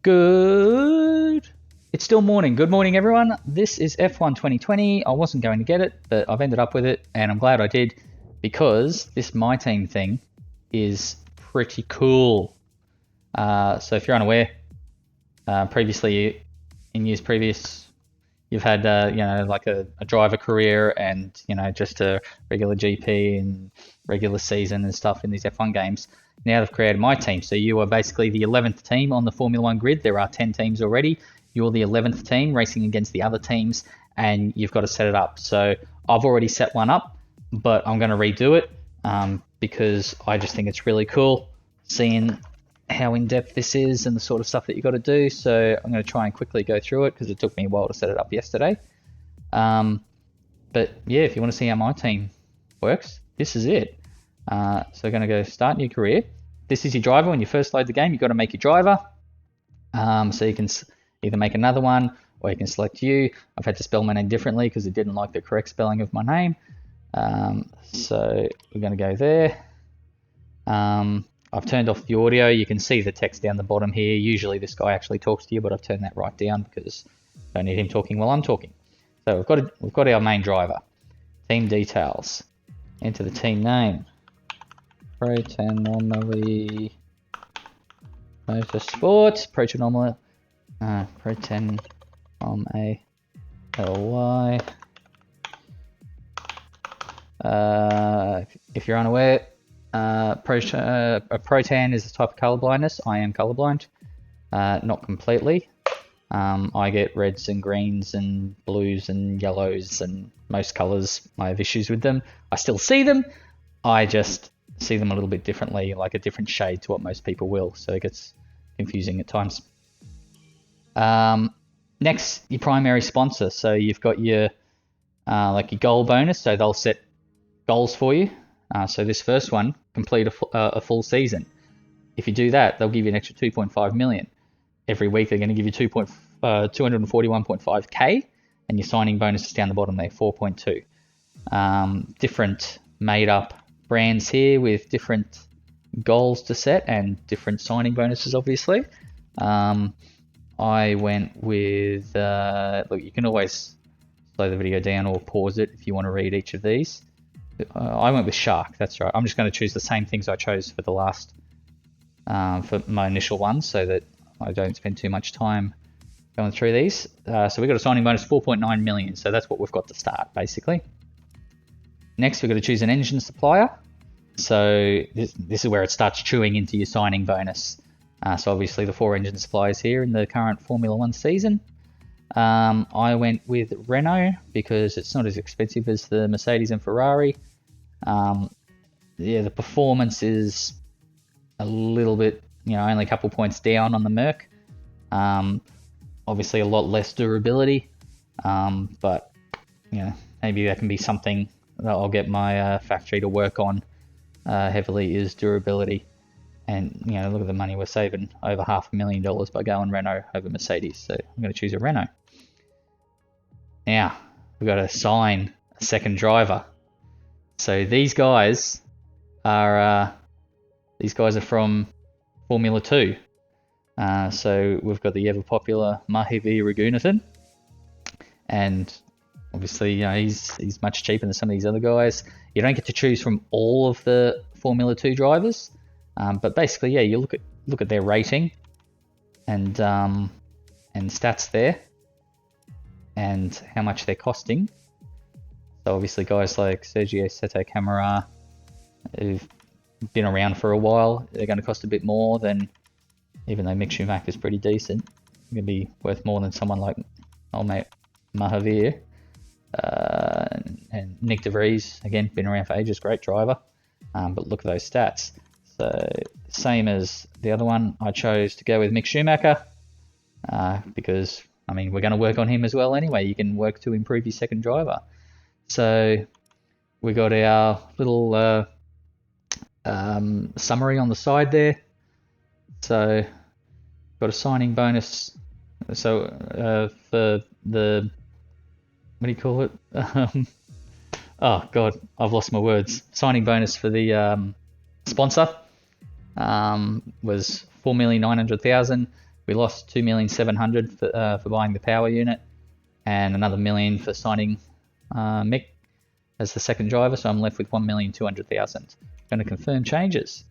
Good. It's still morning. Good morning, everyone. This is F1 2020. I wasn't going to get it, but I've ended up with it, and I'm glad I did because this My Team thing is pretty cool. So if you're unaware, previously, in years previous, you've had, like a driver career and, just a regular GP and regular season and stuff in these F1 games. Now they've created My Team. So you are basically the 11th team on the Formula One grid. There are 10 teams already. You're the 11th team racing against the other teams, and you've got to set it up. So I've already set one up, but I'm going to redo it because I just think it's really cool seeing how in-depth this is and the sort of stuff that you got to do. So I'm going to try and quickly go through it because it took me a while to set it up yesterday. But yeah, if you want to see how My Team works, this is it. So we're going to go start new career. This is your driver. When you first load the game, you've got to make your driver. So you can either make another one or you can select you. I've had to spell my name differently because it didn't like the correct spelling of my name. So we're going to go there. I've turned off the audio. You can see the text down the bottom here. Usually this guy actually talks to you, but I've turned that right down because I don't need him talking while I'm talking. So we've got our main driver. Team details. Enter the team name. Pro10 normally Motorsport. Pro10 ALY. If you're unaware, Pro10 is a type of color blindness. I am colorblind, not completely. I get reds and greens and blues and yellows and most colors. I have issues with them. I still see them. I just see them a little bit differently, like a different shade to what most people will. So it gets confusing at times. Next, your primary sponsor. So you've got your like your goal bonus. So they'll set goals for you. So this first one, complete a full season. If you do that, they'll give you an extra 2.5 million. Every week they're going to give you 241.5k, and your signing bonus is down the bottom there, 4.2. Different made up brands here with different goals to set and different signing bonuses, obviously. I went with, look, you can always slow the video down or pause it if you want to read each of these. I went with Shark, that's right. I'm just going to choose the same things I chose for the last, for my initial ones so that I don't spend too much time going through these. So we've got a signing bonus 4.9 million, so that's what we've got to start, basically. Next, we've got to choose an engine supplier. So this is where it starts chewing into your signing bonus. So obviously the 4 engine suppliers here in the current Formula One season. I went with Renault because it's not as expensive as the Mercedes and Ferrari. The performance is a little bit, only a couple points down on the Merc. Obviously a lot less durability, but maybe that can be something that I'll get my factory to work on heavily, is durability. And look at the money we're saving, over $500,000 by going Renault over Mercedes. So I'm going to choose a Renault. Now we've got to assign a second driver. So these guys are from Formula 2. So we've got the ever popular Mahivi Raghunathan, and obviously he's much cheaper than some of these other guys. You don't get to choose from all of the Formula 2 drivers, but basically, you look at their rating and stats there, and how much they're costing. So obviously, guys like Sergio Seto Camara, who've been around for a while, they're going to cost a bit more than, even though Mick Schumacher is pretty decent, going to be worth more than someone like old mate Mahavir. And Nick De Vries, again, been around for ages, great driver. But look at those stats. So same as the other one, I chose to go with Mick Schumacher because, we're going to work on him as well anyway. You can work to improve your second driver. So we got our little summary on the side there. So got a signing bonus. So for the, what do you call it? Oh God, I've lost my words. Signing bonus for the sponsor was 4,900,000. we lost 2,700,000 for buying the power unit, and another million for signing Mick as the second driver, so I'm left with 1,200,000. Going to confirm changes.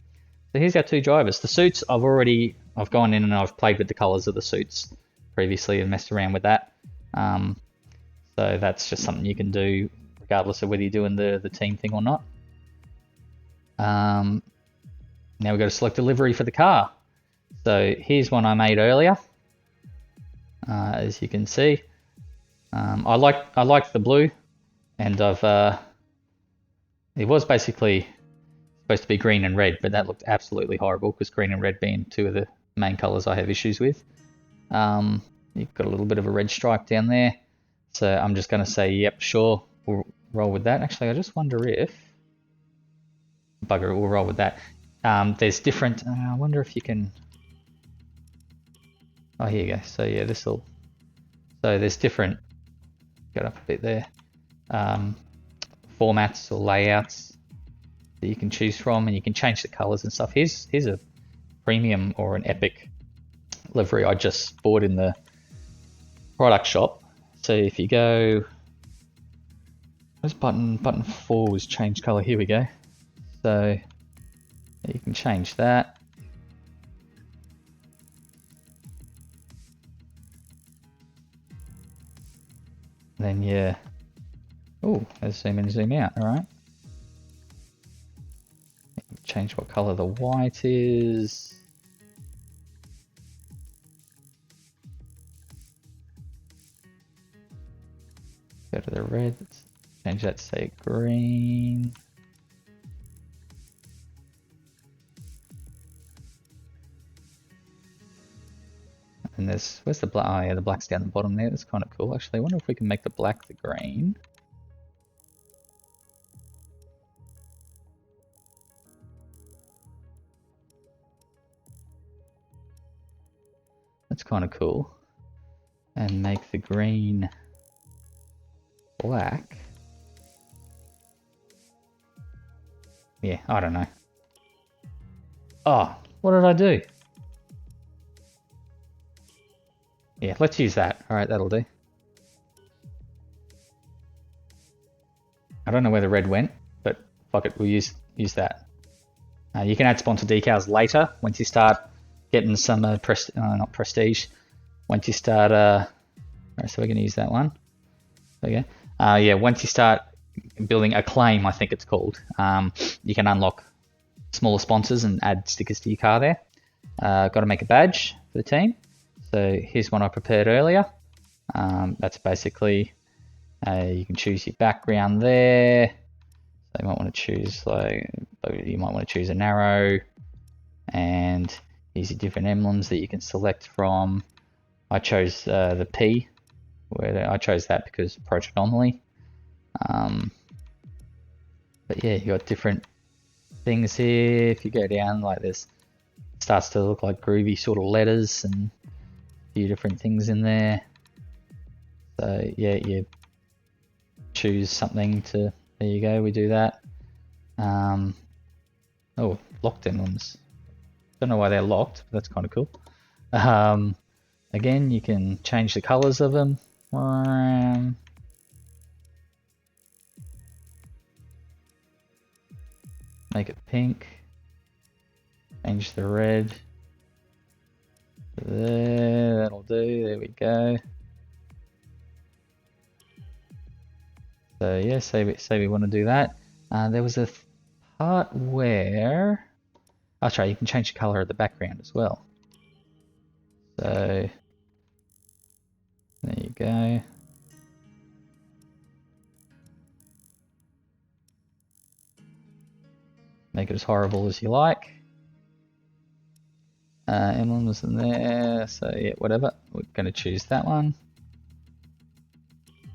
So here's our two drivers. The suits, I've gone in and I've played with the colours of the suits previously and messed around with that. So that's just something you can do regardless of whether you're doing the team thing or not. Now we've got to select a livery for the car. So here's one I made earlier, as you can see. I like the blue, and it was basically supposed to be green and red, but that looked absolutely horrible because green and red being two of the main colours I have issues with. You've got a little bit of a red stripe down there, so I'm just going to say, yep, sure, we'll roll with that. Actually, I just wonder if... Bugger it, we'll roll with that. There's different... I wonder if you can... Oh, here you go. So yeah, this'll... So there's different... Got up a bit there. Formats or layouts that you can choose from, and you can change the colours and stuff. Here's a premium or an epic livery I just bought in the product shop. So if you go... Where's button 4 was change colour? Here we go. So you can change that. Then yeah. Oh, let's zoom in and zoom out. All right. Change what color the white is. Go to the red. Change that to say green. And there's, where's the black? Oh yeah, the black's down the bottom there. That's kind of cool. Actually, I wonder if we can make the black the green. That's kind of cool. And make the green black. Yeah, I don't know. Oh, what did I do? Yeah, let's use that. Alright, that'll do. I don't know where the red went, but fuck it, we'll use that. You can add sponsor decals later once you start getting some not prestige. Once you start, right, so we're going to use that one. Okay. Yeah, once you start building Acclaim, I think it's called, you can unlock smaller sponsors and add stickers to your car there. Got to make a badge for the team. So here's one I prepared earlier. That's basically, you can choose your background there. So you might want to choose a narrow, and here's your different emblems that you can select from. I chose the P, where I chose that because approach anomaly. But yeah, you got different things here. If you go down like this, it starts to look like groovy sort of letters and few different things in there. So yeah, you choose something to, there you go, we do that. Oh, locked emblems. Don't know why they're locked, but that's kind of cool. Again, you can change the colors of them. Make it pink. Change the red. There, that'll do, there we go. So yeah, say we want to do that. There was a part where, oh sorry, you can change the color of the background as well. So there you go. Make it as horrible as you like. Emblems in there, so yeah, whatever. We're going to choose that one.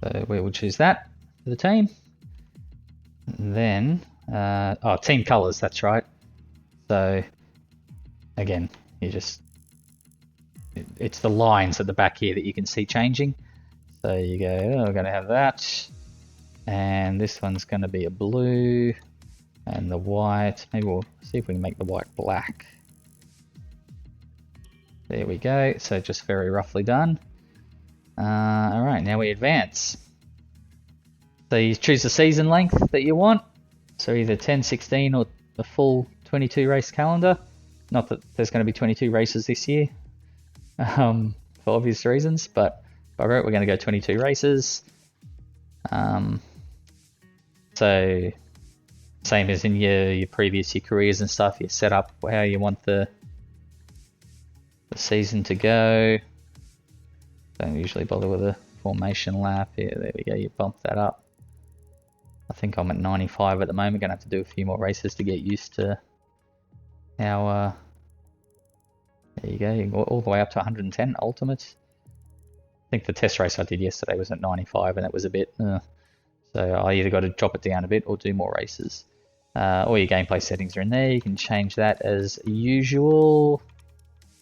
So we will choose that for the team. And then, oh, team colors, that's right. So again, you just, it's the lines at the back here that you can see changing. So you go, oh, we're going to have that. And this one's going to be a blue. And the white, maybe we'll see if we can make the white black. There we go. So just very roughly done. All right, now we advance. So you choose the season length that you want. So either 10, 16, or the full 22 race calendar. Not that there's going to be 22 races this year, for obvious reasons, but we're going to go 22 races. So same as in your previous careers and stuff, you set up how you want the season to go. Don't usually bother with a formation lap. Yeah, there we go, you bump that up. I think I'm at 95 at the moment. Gonna have to do a few more races to get used to how there you go, all the way up to 110 ultimates. I think the test race I did yesterday was at 95 and it was a bit so I either got to drop it down a bit or do more races. All your gameplay settings are in there. You can change that as usual.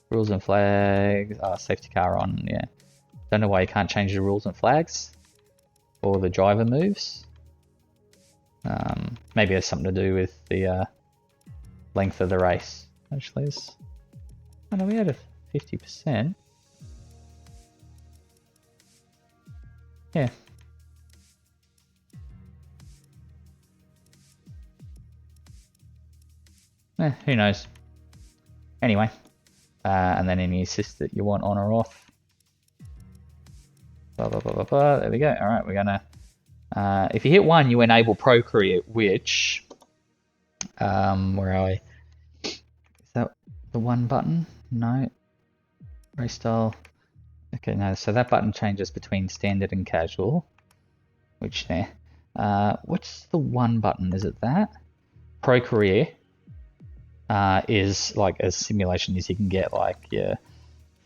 Rules and flags. Safety car on, yeah. Don't know why you can't change the rules and flags or the driver moves. Maybe it has something to do with the length of the race. Actually, I know we had a 50%. Yeah. Who knows? Anyway, and then any assist that you want on or off. Blah, blah, blah, blah, blah. There we go. All right, we're gonna. If you hit 1, you enable Pro Career, which where are we? Is that the 1 button? No. Race style. Okay, no. So that button changes between standard and casual. Which there. What's the 1 button? Is it that? Pro Career is like as simulation as you can get, like your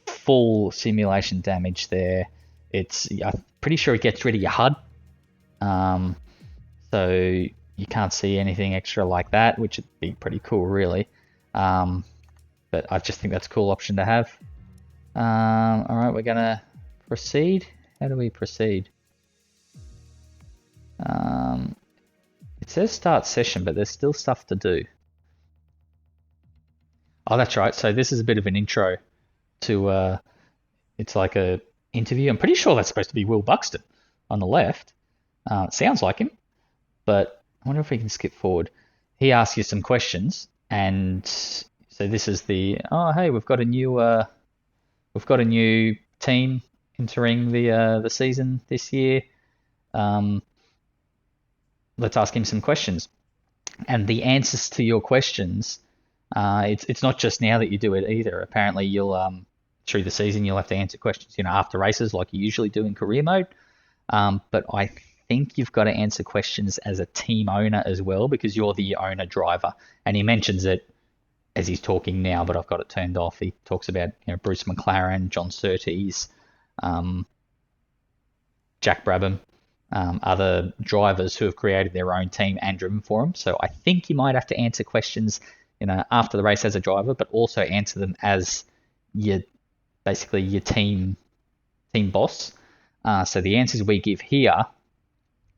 full simulation damage there. I'm pretty sure it gets rid of your HUD. So you can't see anything extra like that, which would be pretty cool, really. But I just think that's a cool option to have. All right, we're gonna proceed. How do we proceed? It says start session, but there's still stuff to do. Oh, that's right. So this is a bit of an intro to, it's like a interview. I'm pretty sure that's supposed to be Will Buxton on the left. It sounds like him, but I wonder if we can skip forward. He asks you some questions, and so this is the, oh, hey, we've got a new team entering the season this year. Let's ask him some questions. And the answers to your questions, it's not just now that you do it either. Apparently you'll through the season you'll have to answer questions, after races like you usually do in career mode. But I think you've got to answer questions as a team owner as well, because you're the owner driver. And he mentions it as he's talking now, but I've got it turned off. He talks about Bruce McLaren, John Surtees, Jack Brabham, other drivers who have created their own team and driven for him. So I think you might have to answer questions after the race as a driver, but also answer them as basically your team boss. So the answers we give here,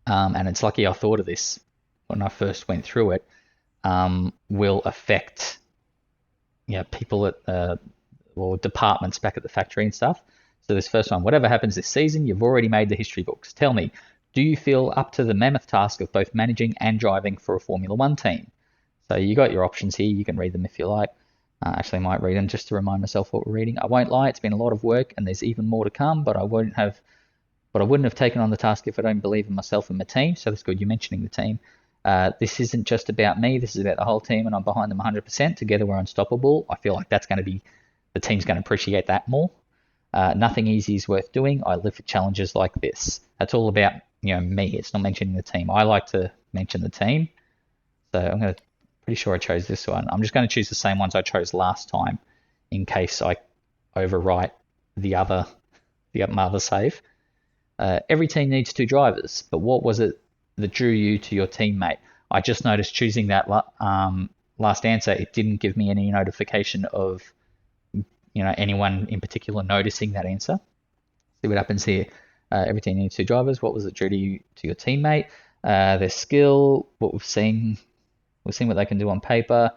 and it's lucky I thought of this when I first went through it, will affect people at or departments back at the factory and stuff. So this first one, whatever happens this season, you've already made the history books. Tell me, do you feel up to the mammoth task of both managing and driving for a Formula One team? So you got your options here. You can read them if you like. Actually, I might read them just to remind myself what we're reading. I won't lie, it's been a lot of work, and there's even more to come. But I wouldn't have taken on the task if I don't believe in myself and my team. So that's good. You're mentioning the team. This isn't just about me. This is about the whole team, and I'm behind them 100%. Together, we're unstoppable. I feel like that's going to be the team's going to appreciate that more. Nothing easy is worth doing. I live for challenges like this. That's all about me. It's not mentioning the team. I like to mention the team. So I'm pretty sure I chose this one. I'm just going to choose the same ones I chose last time in case I overwrite the other save. Every team needs 2 drivers, but what was it that drew you to your teammate? I just noticed choosing that last answer, it didn't give me any notification of anyone in particular noticing that answer. See what happens here. Every team needs 2 drivers. What was it drew to your teammate? Their skill, what we've seen what they can do on paper.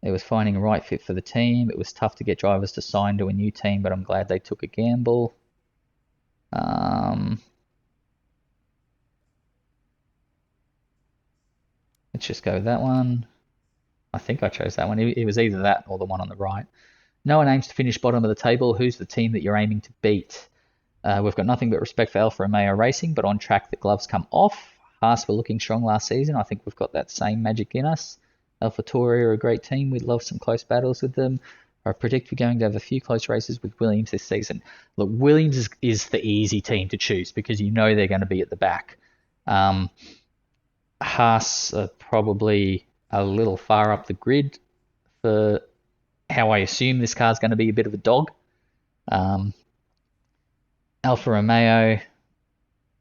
It was finding a right fit for the team. It was tough to get drivers to sign to a new team, but I'm glad they took a gamble. Let's just go with that one. I think I chose that one. It was either that or the one on the right. No one aims to finish bottom of the table. Who's the team that you're aiming to beat? We've got nothing but respect for Alfa Romeo Racing, but on track the gloves come off. Haas were looking strong last season. I think we've got that same magic in us. AlphaTauri are a great team. We'd love some close battles with them. I predict we're going to have a few close races with Williams this season. Look, Williams is the easy team to choose because you know they're going to be at the back. Haas are probably a little far up the grid for how I assume this car's going to be a bit of a dog. Alfa Romeo,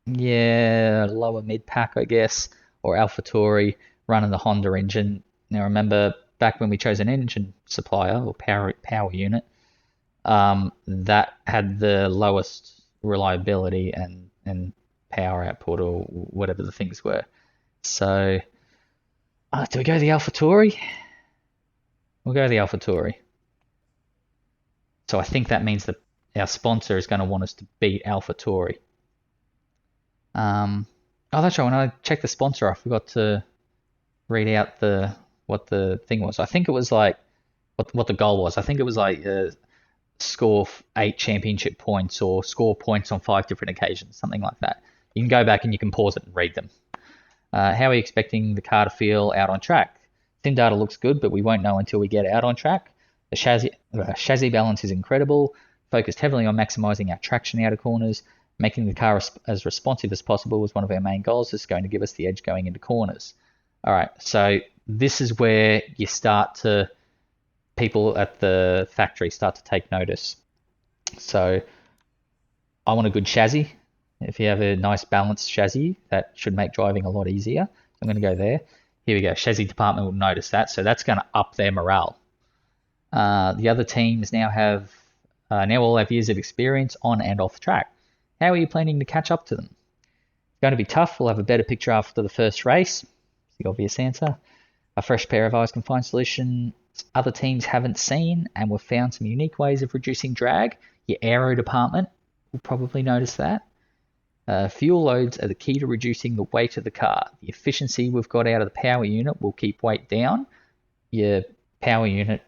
yeah, lower mid-pack, I guess, or AlphaTauri running the Honda engine. Now, remember, back when we chose an engine supplier or power unit, that had the lowest reliability and power output or whatever the things were. So, do we go the AlphaTauri? We'll go the AlphaTauri. So I think that means that our sponsor is going to want us to beat AlphaTauri. Oh, that's right. When I checked the sponsor, I forgot to read out what the thing was. I think it was like what the goal was. I think it was like score 8 championship points or score points on 5 different occasions, something like that. You can go back and you can pause it and read them. How are you expecting the car to feel out on track? Sim data looks good, but we won't know until we get out on track. The chassis balance is incredible, focused heavily on maximizing our traction out of corners. Making the car as responsive as possible was one of our main goals. This is going to give us the edge going into corners. All right, so this is where you start to, people at the factory start to take notice. So I want a good chassis. If you have a nice balanced chassis, that should make driving a lot easier. So I'm going to go there. Here we go. Chassis department will notice that. So that's going to up their morale. The other teams now all have years of experience on and off track. How are you planning to catch up to them? It's going to be tough. We'll have a better picture after the first race. It's the obvious answer. A fresh pair of eyes can find solutions other teams haven't seen, and we've found some unique ways of reducing drag. Your aero department will probably notice that. Fuel loads are the key to reducing the weight of the car. The efficiency we've got out of the power unit will keep weight down. Your power unit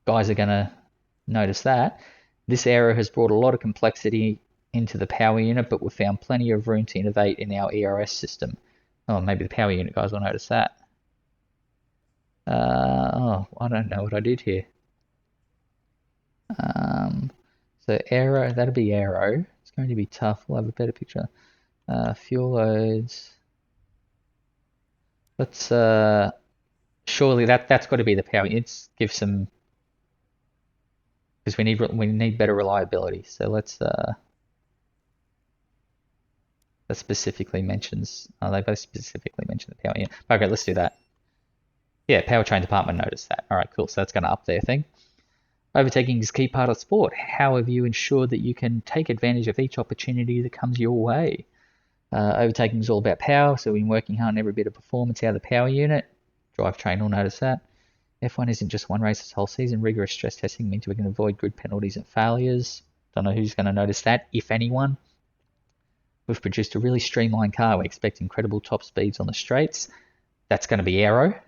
guys are going to notice that. This aero has brought a lot of complexity into the power unit, but we've found plenty of room to innovate in our ERS system. Oh, maybe the power unit guys will notice that. I don't know what I did here. So aero, that'll be aero. It's going to be tough. We'll have a better picture. Fuel loads. Let's surely that's got to be the power. It's give some, because we need better reliability. So let's that specifically mentions. They both specifically mention the power unit. Okay, let's do that. Yeah, powertrain department noticed that. All right, cool. So that's going to up their thing. Overtaking is a key part of sport. How have you ensured that you can take advantage of each opportunity that comes your way? Overtaking is all about power, so we've been working hard on every bit of performance out of the power unit. Drivetrain will notice that. F1 isn't just one race this whole season. Rigorous stress testing means we can avoid grid penalties and failures. Don't know who's going to notice that, if anyone. We've produced a really streamlined car. We expect incredible top speeds on the straights. That's going to be aero.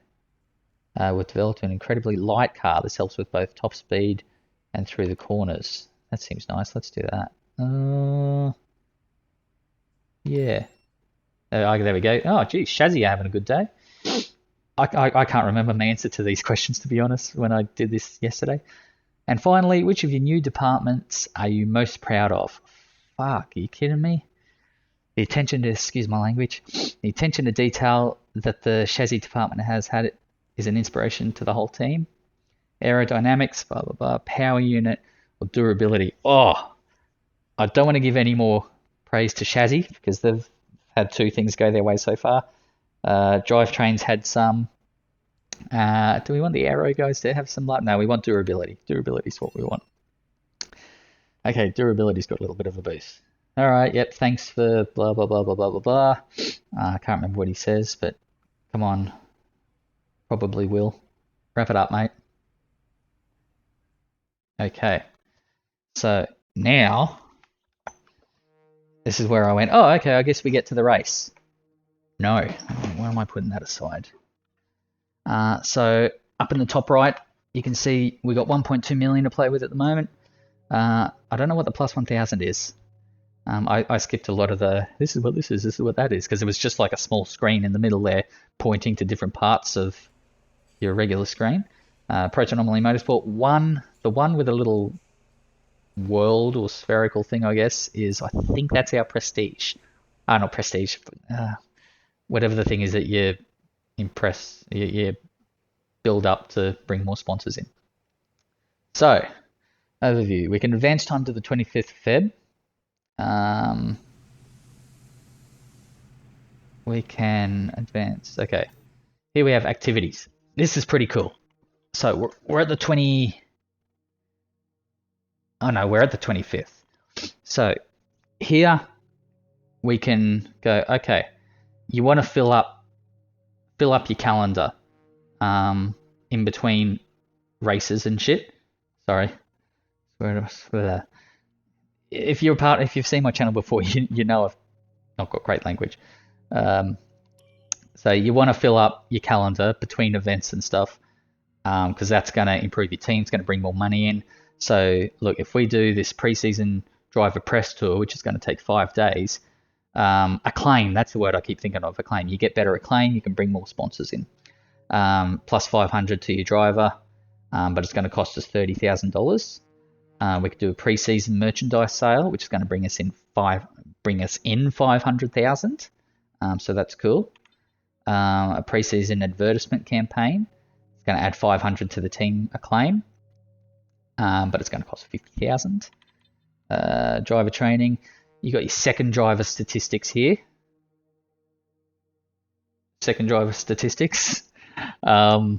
We've developed an incredibly light car. This helps with both top speed and through the corners. That seems nice. Let's do that. Yeah. There we go. Oh, geez, Shazzy, having a good day. I can't remember my answer to these questions, to be honest, when I did this yesterday. And finally, which of your new departments are you most proud of? Fuck, are you kidding me? The attention to, excuse my language, the attention to detail that the chassis department has had is an inspiration to the whole team. Aerodynamics, blah, blah, blah, power unit, or durability. Oh, I don't want to give any more praise to chassis because they've had 2 things go their way so far. Drivetrains had some. Do we want the aero guys to have some luck? No, we want durability. Durability is what we want. Okay, durability's got a little bit of a boost. All right, yep, thanks for blah, blah, blah, blah, blah, blah, blah. I can't remember what he says, but come on. Probably will. Wrap it up, mate. Okay, so now this is where I went, oh, okay, I guess we get to the race. No, why am I putting that aside? So up in the top right, you can see we got 1.2 million to play with at the moment. I don't know what the plus 1000 is. I skipped a lot of the, this is what this is what that is, because it was just like a small screen in the middle there pointing to different parts of your regular screen. Approach Anomaly Motorsport 1, the one with a little world or spherical thing, I guess, is, I think that's our prestige. Not prestige, whatever the thing is that you impress, you build up to bring more sponsors in. So, overview. We can advance time to the 25th Feb. We can advance. Okay. Here we have activities. This is pretty cool. So we're at the 20. Oh no, we're at the 25th. So here we can go, okay, you want to fill up your calendar in between races and shit. Sorry. If you've seen my channel before, you know I've not got great language. So you want to fill up your calendar between events and stuff, because that's going to improve your team. It's going to bring more money in. So look, if we do this preseason driver press tour, which is going to take 5 days, acclaim, that's the word I keep thinking of, acclaim. You get better acclaim, you can bring more sponsors in. Plus 500 to your driver, but it's going to cost us $30,000. We could do a preseason merchandise sale, which is going to bring us in 500,000. So that's cool. A preseason advertisement campaign. It's going to add 500 to the team acclaim, but it's going to cost 50,000. Driver training. You got your second driver statistics here. Second driver statistics. So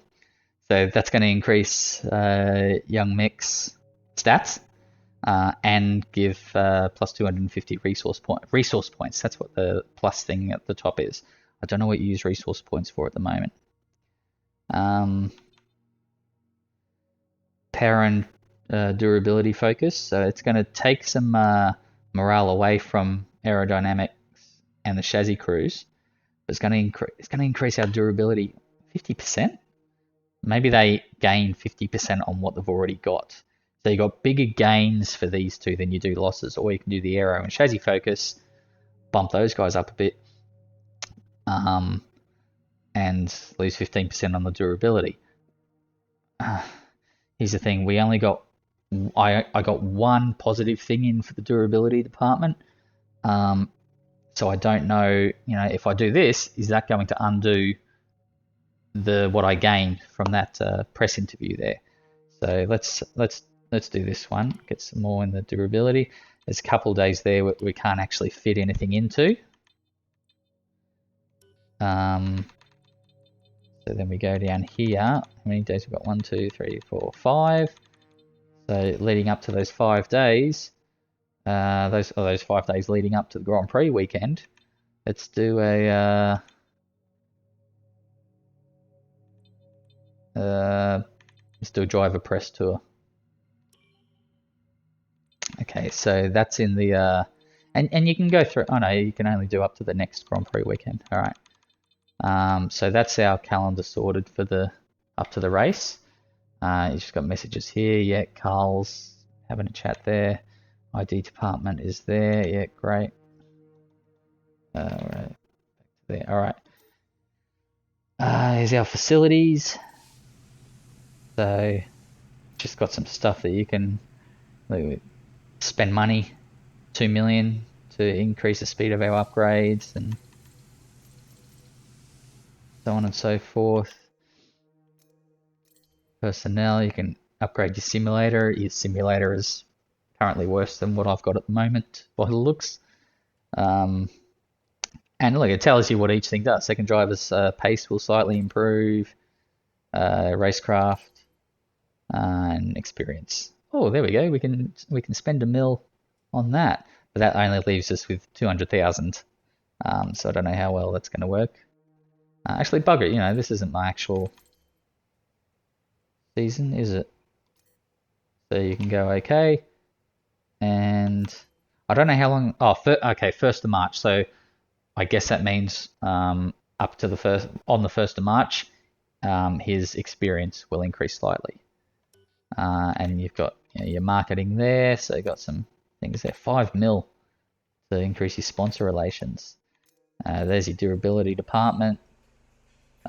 that's going to increase young mix stats and give plus 250 resource points. That's what the plus thing at the top is. I don't know what you use resource points for at the moment. Power and durability focus. So it's going to take some morale away from aerodynamics and the chassis crews. But it's going to increase our durability 50%. Maybe they gain 50% on what they've already got. So you got bigger gains for these two than you do losses, or you can do the aero and chassis focus, bump those guys up a bit, and lose 15% on the durability. Here's the thing: we only got I got one positive thing in for the durability department, so I don't know. If I do this, is that going to undo what I gained from that press interview there? So let's do this one. Get some more in the durability. There's a couple of days there we can't actually fit anything into. So then we go down here. How many days we've got? 1, 2, 3, 4, 5. So leading up to those 5 days, those 5 days leading up to the Grand Prix weekend, let's do a driver press tour. Okay, so that's in the and you can go through. Oh no, you can only do up to the next Grand Prix weekend. All right. So that's our calendar sorted for up to the race. You just got messages here. Yeah, Carl's having a chat there. ID department is there. Yeah, great. All right, there. All right. Here's our facilities. So just got some stuff that you can spend money, 2 million to increase the speed of our upgrades and so on and so forth. Personnel, you can upgrade your simulator. Your simulator is currently worse than what I've got at the moment by the looks. And look, it tells you what each thing does. Second driver's pace will slightly improve, racecraft, and experience. Oh, there we go. We can spend $1 million on that, but that only leaves us with 200,000. So I don't know how well that's going to work. Actually, bugger, this isn't my actual season, is it? So you can go okay. And I don't know how long. Oh, okay, 1st of March. So I guess that means up to the 1st of March, his experience will increase slightly. And you've got your marketing there. So you've got some things there. 5 mil to increase your sponsor relations. There's your durability department.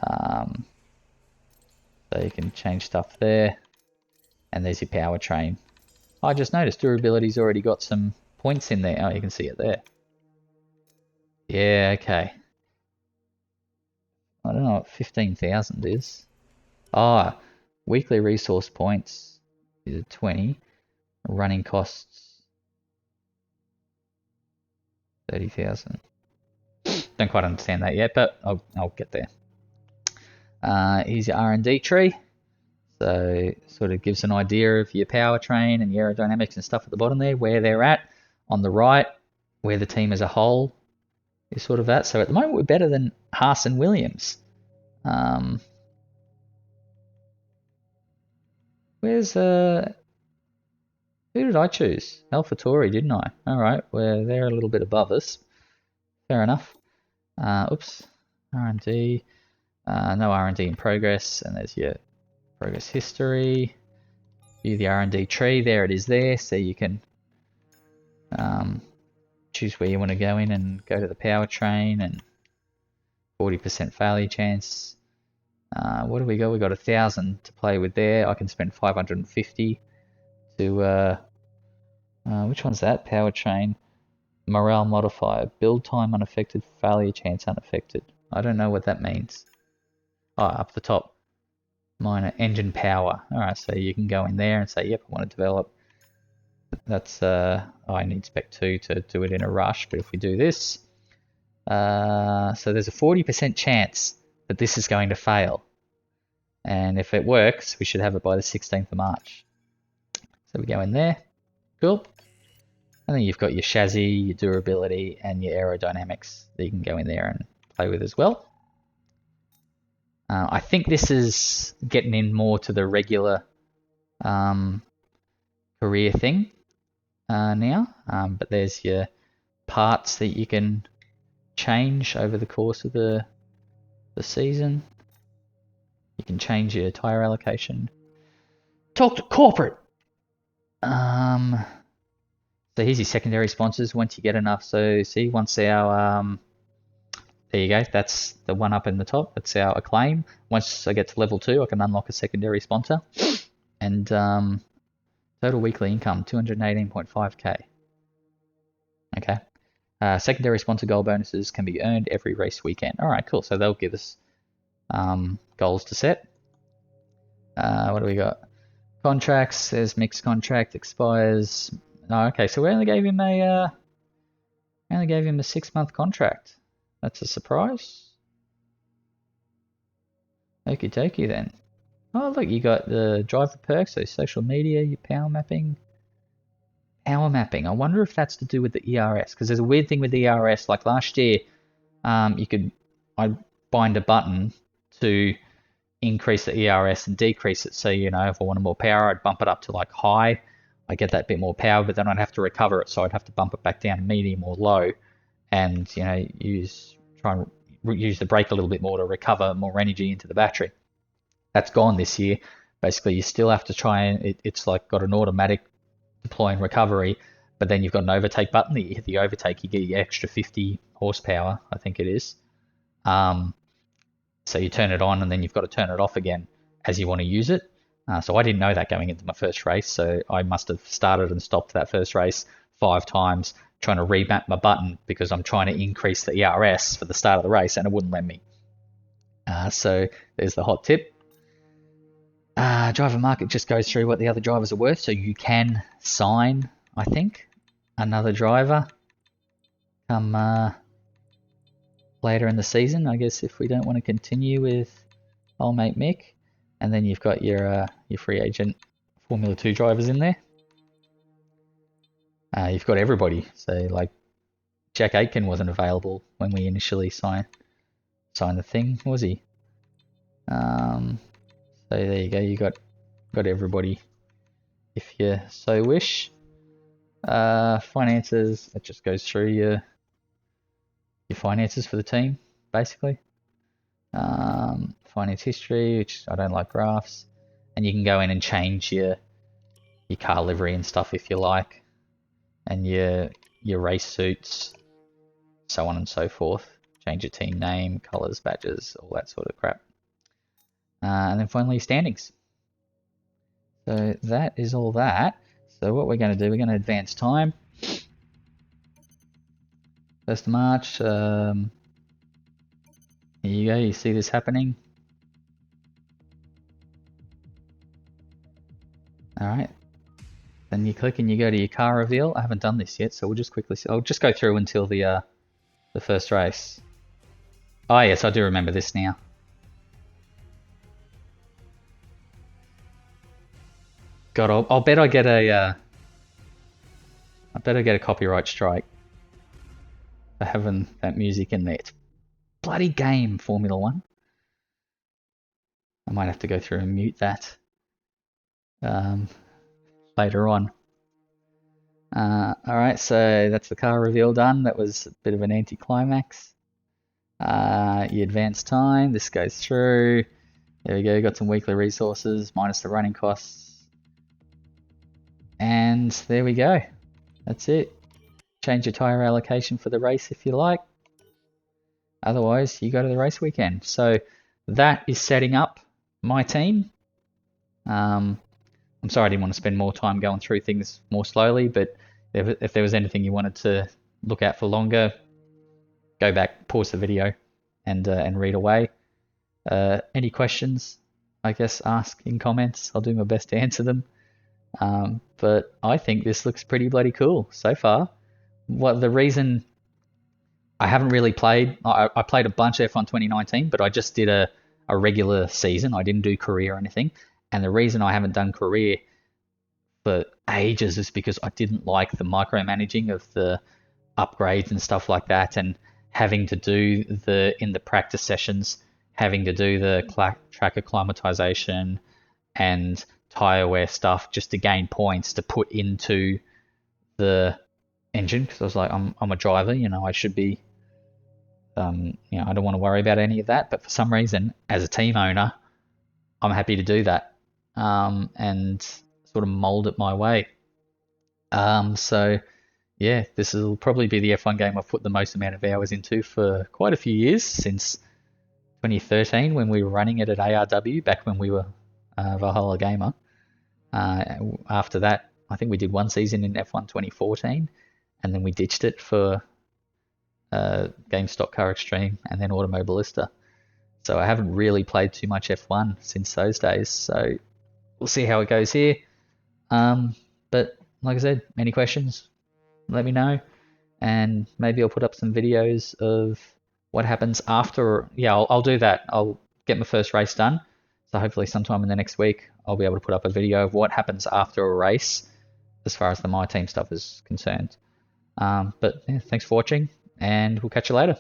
So you can change stuff there. And there's your powertrain. I just noticed durability's already got some points in there. Oh, you can see it there. Yeah, okay. I don't know what 15,000 is. Ah, weekly resource points is 20. Running costs 30,000. Don't quite understand that yet, but I'll get there. Here's your R&D tree. So sort of gives an idea of your powertrain and your aerodynamics and stuff at the bottom there, where they're at. On the right, where the team as a whole is sort of at. So at the moment, we're better than Haas and Williams. Where's who did I choose? AlphaTauri, didn't I? All right, well they're a little bit above us. Fair enough. Oops, R&D. No R&D in progress, and there's your progress history. View the R&D tree. There it is there, so you can choose where you want to go in and go to the powertrain and 40% failure chance. What do we got? We got 1,000 to play with there. I can spend 550 to which one's that? Powertrain, morale modifier, build time unaffected, failure chance unaffected. I don't know what that means. Oh, up the top, minor engine power. All right, so you can go in there and say, yep, I want to develop. That's I need spec 2 to do it in a rush, but if we do this, so there's a 40% chance that this is going to fail. And if it works, we should have it by the 16th of March. So we go in there. Cool. And then you've got your chassis, your durability, and your aerodynamics that you can go in there and play with as well. I think this is getting in more to the regular career thing now. But there's your parts that you can change over the course of the season. You can change your tire allocation. Talk to corporate. So here's your secondary sponsors once you get enough. So see, once our there you go, that's the one up in the top. That's our acclaim. Once I get to level 2, I can unlock a secondary sponsor. And total weekly income, 218.5k. Okay. Secondary sponsor goal bonuses can be earned every race weekend. All right, cool. So they'll give us goals to set. What do we got? Contracts. There's mixed contract expires. Oh, okay. So we only gave him a 6-month contract. That's a surprise. Okie dokie then. Oh look, you got the driver perks, so social media, your power mapping. Power mapping. I wonder if that's to do with the ERS, because there's a weird thing with the ERS. Like last year, I'd bind a button to increase the ERS and decrease it. So, if I wanted more power, I'd bump it up to like high. I get that bit more power, but then I'd have to recover it. So I'd have to bump it back down to medium or low, and try and use the brake a little bit more to recover more energy into the battery. That's gone this year. Basically, you still have to try and it's like got an automatic deploy and recovery, but then you've got an overtake button that you hit the overtake, you get your extra 50 horsepower, I think it is. So you turn it on and then you've got to turn it off again as you want to use it. So I didn't know that going into my first race, so I must have started and stopped that first race 5 times trying to remap my button because I'm trying to increase the ERS for the start of the race and it wouldn't let me. So there's the hot tip. Driver market just goes through what the other drivers are worth, so you can sign, I think, another driver come later in the season, I guess, if we don't want to continue with old mate Mick. And then you've got your free agent Formula 2 drivers in there. You've got everybody. So like Jack Aitken wasn't available when we initially signed the thing, was he? So there you go. You got everybody if you so wish. Finances, it just goes through your finances for the team, basically. Finance history, which I don't like graphs, and you can go in and change your car livery and stuff if you like, and your race suits, so on and so forth. Change your team name, colors, badges, all that sort of crap. And then finally standings. So that is all that. So what we're going to do, we're going to advance time. 1st of March. Here you go, you see this happening. Alright. Then you click and you go to your car reveal. I haven't done this yet, so we'll just quickly see. I'll just go through until the first race. Oh yes, I do remember this now. God, I'll bet I get a I bet I get a copyright strike for having that music in there. It's bloody game, Formula 1. I might have to go through and mute that later on. Alright, so that's the car reveal done. That was a bit of an anticlimax. You advance time, this goes through. There we go, got some weekly resources, minus the running costs. And there we go. That's it. Change your tyre allocation for the race if you like. Otherwise, you go to the race weekend. So that is setting up my team. I'm sorry I didn't want to spend more time going through things more slowly, but if there was anything you wanted to look at for longer, go back, pause the video, and read away. Any questions, I guess, ask in comments. I'll do my best to answer them. But I think this looks pretty bloody cool so far. What the reason I haven't really played, I played a bunch of F1 2019, but I just did a regular season. I didn't do career or anything. And the reason I haven't done career for ages is because I didn't like the micromanaging of the upgrades and stuff like that, and having to do in the practice sessions, having to do the track acclimatization and tire wear stuff just to gain points to put into the engine, because I was like, I'm a driver, I should be, I don't want to worry about any of that. But for some reason, as a team owner, I'm happy to do that, and sort of mold it my way. So yeah, this will probably be the F1 game I've put the most amount of hours into for quite a few years, since 2013 when we were running it at ARW, back when we were Valhalla Gamer. After that, I think we did one season in F1 2014, and then we ditched it for Game Stock Car Extreme and then Automobilista. So I haven't really played too much F1 since those days, so we'll see how it goes here. But like I said, any questions, let me know, and maybe I'll put up some videos of what happens after. Yeah, I'll do that. I'll get my first race done, so hopefully sometime in the next week I'll be able to put up a video of what happens after a race as far as the My Team stuff is concerned. But yeah, thanks for watching, and we'll catch you later.